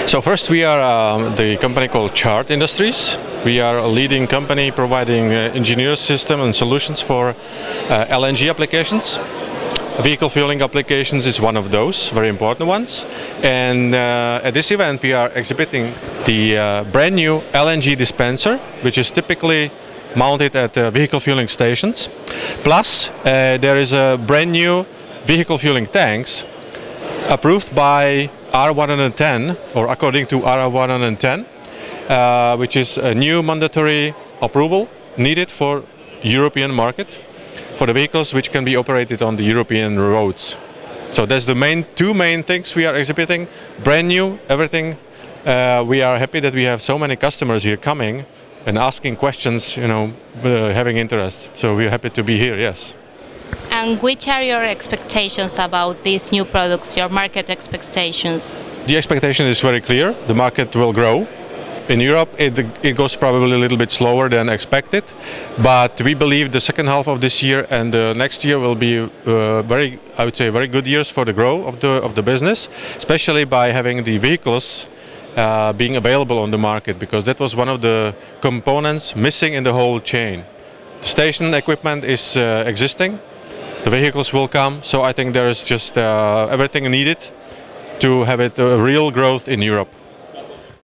So first, we are the company called Chart Industries. We are a leading company providing engineer system and solutions for LNG applications. Vehicle fueling applications is one of those very important ones. And at this event, we are exhibiting the brand new LNG dispenser, which is typically mounted at vehicle fueling stations. Plus, there is a brand new vehicle fueling tanks approved by R110, or according to R110, which is a new mandatory approval needed for European market for the vehicles which can be operated on the European roads. So that's the two main things we are exhibiting. Brand new, everything. We are happy that we have so many customers here coming and asking questions, having interest. So we're happy to be here, yes. And which are your expectations about these new products, your market expectations? The expectation is very clear. The market will grow. In Europe, it goes probably a little bit slower than expected, but we believe the second half of this year and next year will be very good years for the growth of the business, especially by having the vehicles being available on the market, because that was one of the components missing in the whole chain. The station equipment is existing, the vehicles will come, so I think there is just everything needed to have a real growth in Europe.